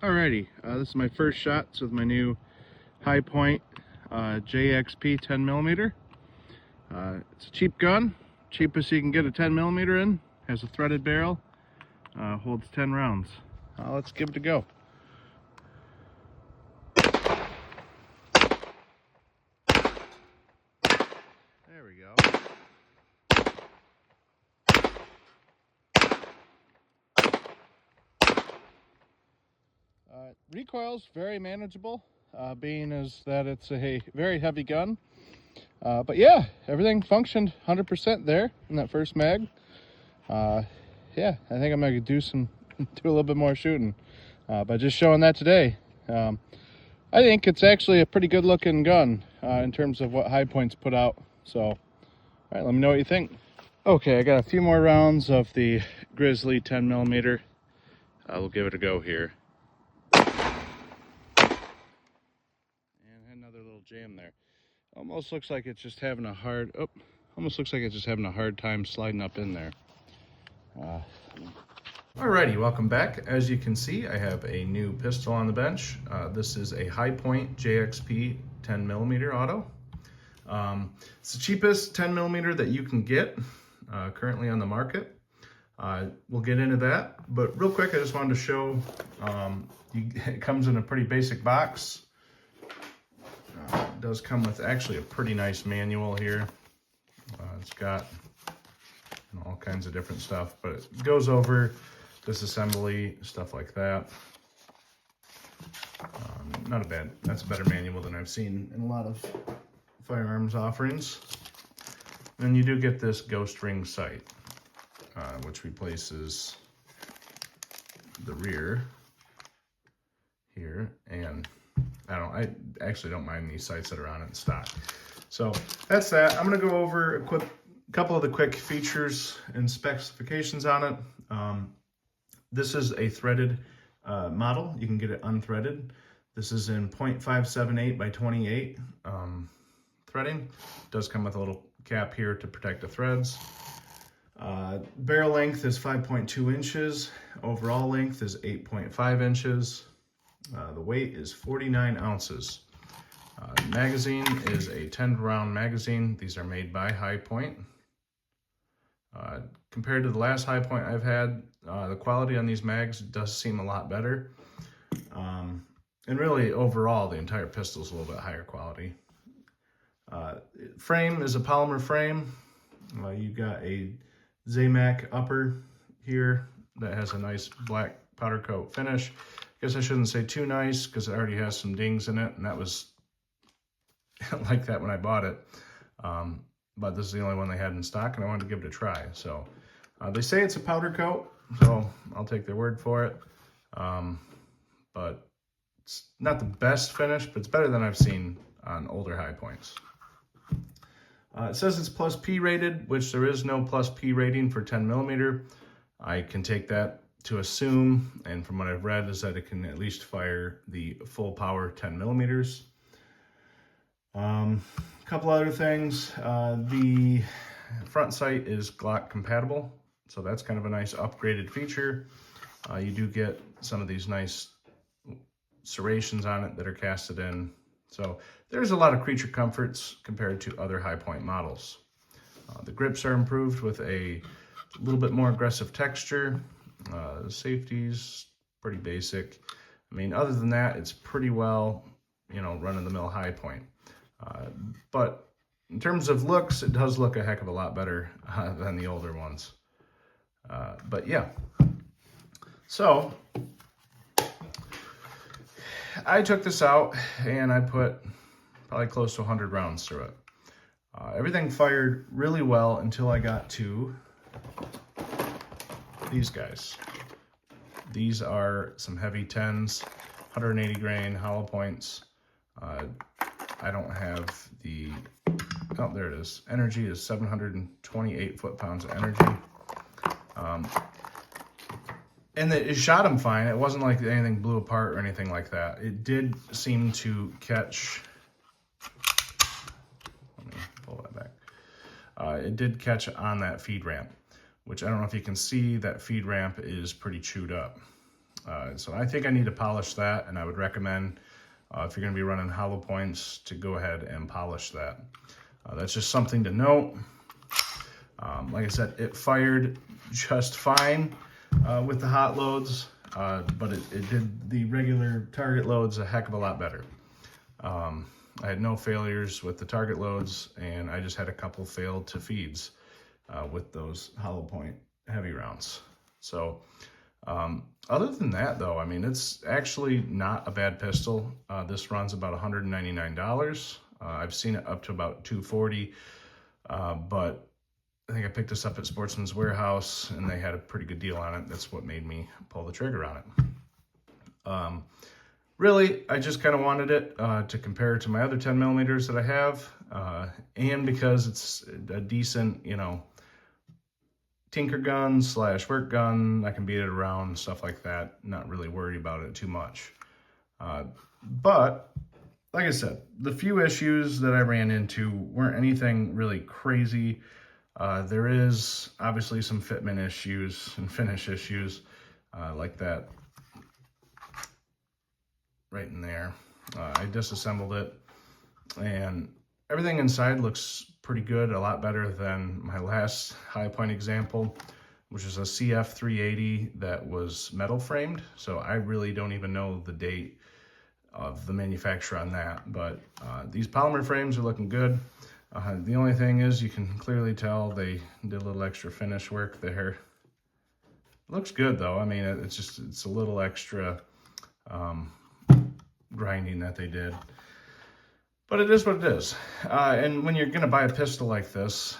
Alrighty, this is my first shots with my new Hipoint JXP 10mm. It's a cheap gun, cheapest you can get a 10mm in. Has a threaded barrel, holds 10 rounds. Let's give it a go. There we go. Recoil's very manageable, being as that it's a very heavy gun. But yeah, everything functioned 100% there in that first mag. Yeah, I think I'm gonna do a little bit more shooting. By just showing that today, I think it's actually a pretty good looking gun in terms of what Hipoint's put out. So, all right, let me know what you think. Okay, I got a few more rounds of the Grizzly 10mm. We'll give it a go here. Another little jam there. Almost looks like it's just having a hard time sliding up in there. Alrighty, welcome back. As you can see, I have a new pistol on the bench. This is a Hipoint JXP 10mm auto. It's the cheapest 10mm that you can get currently on the market. We'll get into that, but real quick, I just wanted to show it comes in a pretty basic box. It does come with actually a pretty nice manual here. It's got all kinds of different stuff, but it goes over disassembly, stuff like that. Not a bad, that's a better manual than I've seen in a lot of firearms offerings. Then you do get this ghost ring sight, which replaces the rear here, and I actually don't mind these sights that are on it in stock. So that's that. I'm gonna go over a couple of the quick features and specifications on it. This is a threaded model. You can get it unthreaded. This is in 0.578 by 28 threading. It does come with a little cap here to protect the threads. Barrel length is 5.2 inches. Overall length is 8.5 inches. The weight is 49 ounces. Magazine is a 10-round magazine. These are made by Hipoint. Compared to the last Hipoint I've had, the quality on these mags does seem a lot better. And really, overall, the entire pistol is a little bit higher quality. Frame is a polymer frame. You've got a Zamac upper here that has a nice black powder coat finish. I guess I shouldn't say too nice because it already has some dings in it, and that was like that when I bought it. But this is the only one they had in stock, and I wanted to give it a try. So they say it's a powder coat, so I'll take their word for it. But it's not the best finish, but it's better than I've seen on older Hipoints. It says it's plus P rated, which there is no plus P rating for 10mm. I can take that to assume, and from what I've read, is that it can at least fire the full power 10mm. A couple other things. The front sight is Glock compatible, so that's kind of a nice upgraded feature. You do get some of these nice serrations on it that are casted in. So there's a lot of creature comforts compared to other Hipoint models. The grips are improved with a little bit more aggressive texture. Safety's pretty basic. I mean, other than that, it's pretty well, run-of-the-mill Hipoint. But in terms of looks, it does look a heck of a lot better than the older ones. But yeah. So I took this out and I put probably close to 100 rounds through it. Everything fired really well until I got to these guys. These are some heavy 10s, 180 grain hollow points. I don't have the, oh, there it is. Energy is 728 foot-pounds of energy. And it shot them fine. It wasn't like anything blew apart or anything like that. It did seem to catch, let me pull that back. It did catch on that feed ramp, which I don't know if you can see, that feed ramp is pretty chewed up. So I think I need to polish that, and I would recommend if you're going to be running hollow points to go ahead and polish that. That's just something to note. Like I said, it fired just fine with the hot loads, but it did the regular target loads a heck of a lot better. I had no failures with the target loads, and I just had a couple failed to feeds with those hollow point heavy rounds. So other than that, though, I mean, it's actually not a bad pistol. This runs about $199. I've seen it up to about $240, but I think I picked this up at Sportsman's Warehouse, and they had a pretty good deal on it. That's what made me pull the trigger on it. Really, I just kind of wanted it to compare to my other 10 millimeters that I have, and because it's a decent, you know, tinker gun / work gun, I can beat it around, stuff like that. Not really worried about it too much. But like I said, the few issues that I ran into weren't anything really crazy. There is obviously some fitment issues and finish issues like that right in there. I disassembled it, and everything inside looks pretty good, a lot better than my last Hipoint example, which is a CF380 that was metal framed. So I really don't even know the date of the manufacturer on that, but these polymer frames are looking good. The only thing is you can clearly tell they did a little extra finish work there. It looks good though. I mean, it's a little extra grinding that they did, but it is what it is. And when you're gonna buy a pistol like this,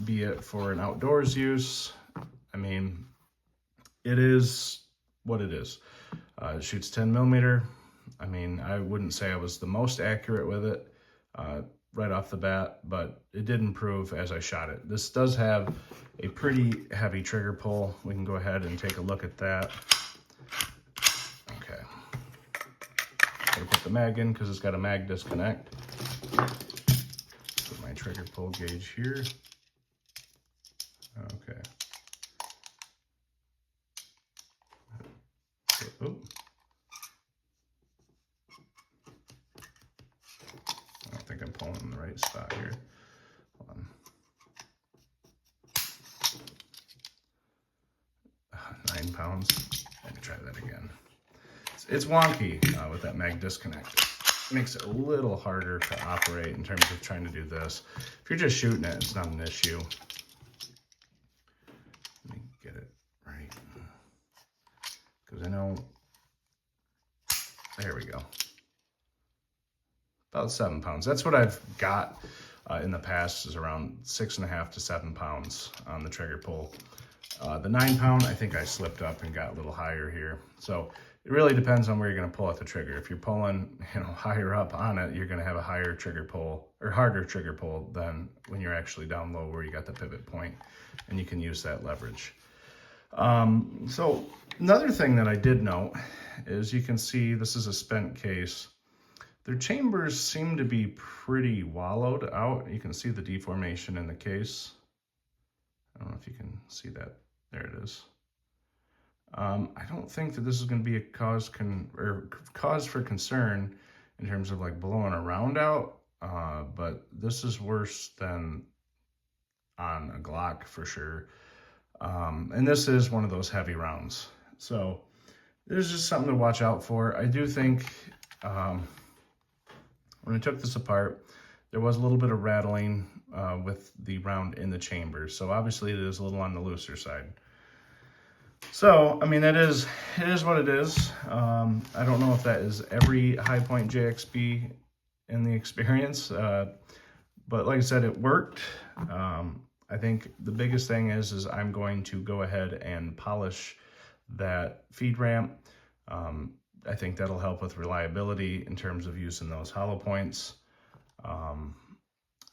be it for an outdoors use, I mean, it is what it is. It shoots 10 millimeter. I mean, I wouldn't say I was the most accurate with it right off the bat, but it did improve as I shot it. This does have a pretty heavy trigger pull. We can go ahead and take a look at that. Okay. Gotta put the mag in because it's got a mag disconnect. Put my trigger pull gauge here. Okay. Oh. I don't think I'm pulling in the right spot here. Hold on. 9 pounds. Let me try that again. It's wonky with that mag disconnect. It makes it a little harder to operate in terms of trying to do this. If you're just shooting it, it's not an issue. Let me get it right. Because I know, there we go. About 7 pounds. That's what I've got in the past, is around 6.5 to 7 pounds on the trigger pull. The 9 pound, I think I slipped up and got a little higher here. So it really depends on where you're going to pull at the trigger. If you're pulling, higher up on it, you're going to have a higher trigger pull or harder trigger pull than when you're actually down low where you got the pivot point and you can use that leverage. So another thing that I did note is you can see this is a spent case. Their chambers seem to be pretty wallowed out. You can see the deformation in the case. I don't know if you can see that. There it is. I don't think that this is going to be a cause for concern in terms of like blowing a round out, but this is worse than on a Glock for sure. And this is one of those heavy rounds. So there's just something to watch out for. I do think when I took this apart, there was a little bit of rattling with the round in the chamber. So obviously it is a little on the looser side. So, I mean, it is what it is. I don't know if that is every Hipoint JXP in the experience, but like I said, it worked. I think the biggest thing is I'm going to go ahead and polish that feed ramp. I think that'll help with reliability in terms of using those hollow points. And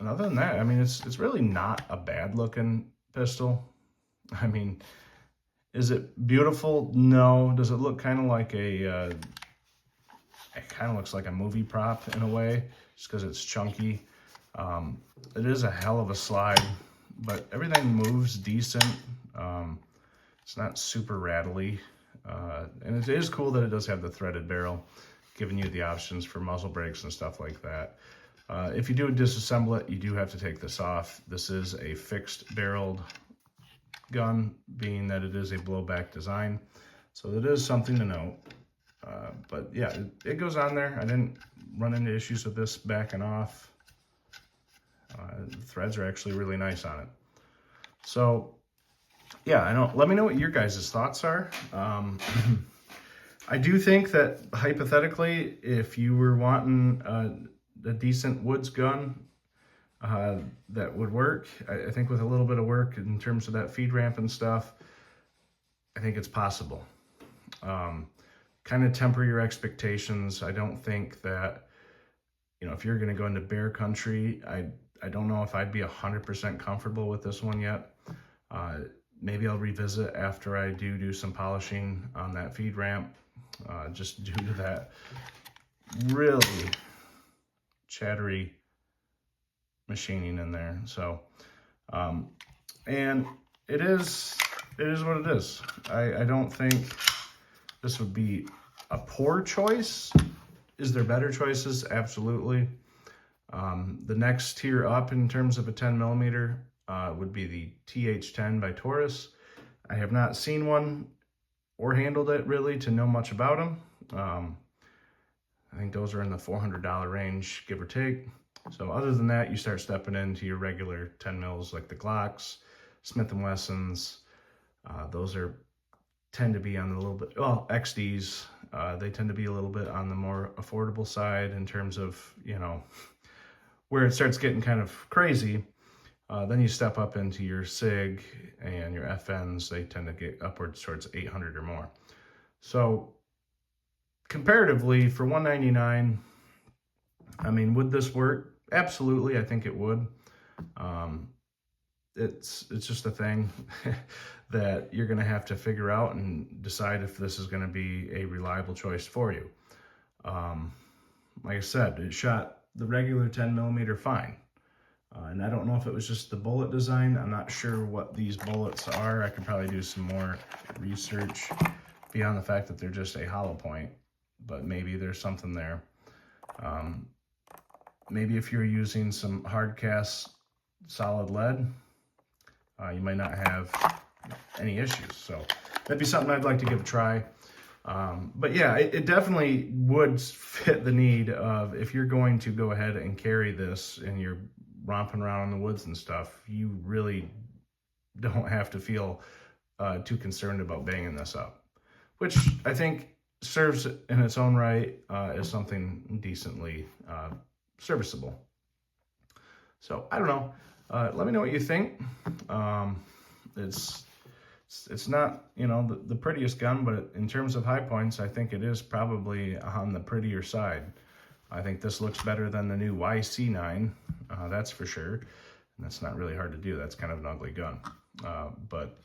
other than that, I mean, it's really not a bad looking pistol. I mean, is it beautiful? No. Does it look kind of like it kind of looks like a movie prop in a way, just because it's chunky. It is a hell of a slide, but everything moves decent. It's not super rattly. And it is cool that it does have the threaded barrel, giving you the options for muzzle brakes and stuff like that. If you do disassemble it, you do have to take this off. This is a fixed barreled gun, being that it is a blowback design. So it is something to note. But yeah, it goes on there. I didn't run into issues with this backing off. The threads are actually really nice on it. So yeah, I know. Let me know what your guys' thoughts are. I do think that hypothetically, if you were wanting a decent woods gun, that would work. I think with a little bit of work in terms of that feed ramp and stuff, I think it's possible. Kind of temper your expectations. I don't think that, if you're going to go into bear country, I don't know if I'd be 100% comfortable with this one yet. Maybe I'll revisit after I do some polishing on that feed ramp, just due to that really chattery machining in there. So, and it is what it is. I don't think this would be a poor choice. Is there better choices? Absolutely. The next tier up in terms of a 10 millimeter would be the TH10 by Taurus. I have not seen one or handled it really to know much about them. I think those are in the $400 range, give or take. So other than that, you start stepping into your regular 10 mils like the Glocks, Smith & Wessons. Those tend to be on the little bit, well, XDs, they tend to be a little bit on the more affordable side in terms of, where it starts getting kind of crazy. Then you step up into your SIG and your FNs, they tend to get upwards towards 800 or more. So comparatively, for $199, I mean, would this work? Absolutely, I think it would. It's just a thing that you're going to have to figure out and decide if this is going to be a reliable choice for you. Like I said, it shot the regular 10 millimeter fine. And I don't know if it was just the bullet design. I'm not sure what these bullets are. I could probably do some more research beyond the fact that they're just a hollow point, but maybe there's something there. Maybe if you're using some hard cast solid lead, you might not have any issues. So that'd be something I'd like to give a try. But yeah, it definitely would fit the need of, if you're going to go ahead and carry this and you're romping around in the woods and stuff, you really don't have to feel too concerned about banging this up, which I think serves in its own right as something decently serviceable. So I don't know. Let me know what you think. It's not, the prettiest gun, but in terms of high points, I think it is probably on the prettier side. I think this looks better than the new YC9, that's for sure. And that's not really hard to do. That's kind of an ugly gun. But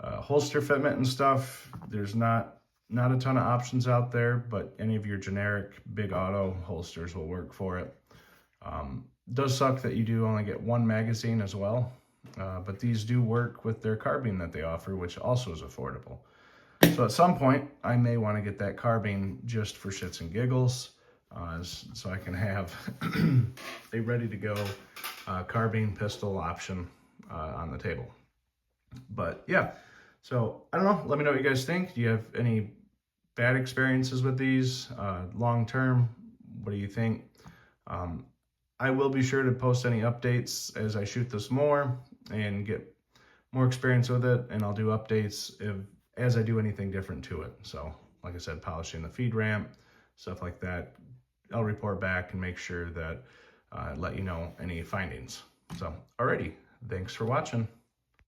holster fitment and stuff, there's not a ton of options out there, but any of your generic big auto holsters will work for it. It does suck that you do only get one magazine as well. But these do work with their carbine that they offer, which also is affordable. So at some point, I may want to get that carbine just for shits and giggles, so I can have a ready-to-go carbine pistol option on the table. But yeah, so I don't know. Let me know what you guys think. Do you have any bad experiences with these long-term? What do you think? I will be sure to post any updates as I shoot this more and get more experience with it, and I'll do updates as I do anything different to it. So like I said, polishing the feed ramp, stuff like that, I'll report back and make sure that I let you know any findings. So alrighty, thanks for watching.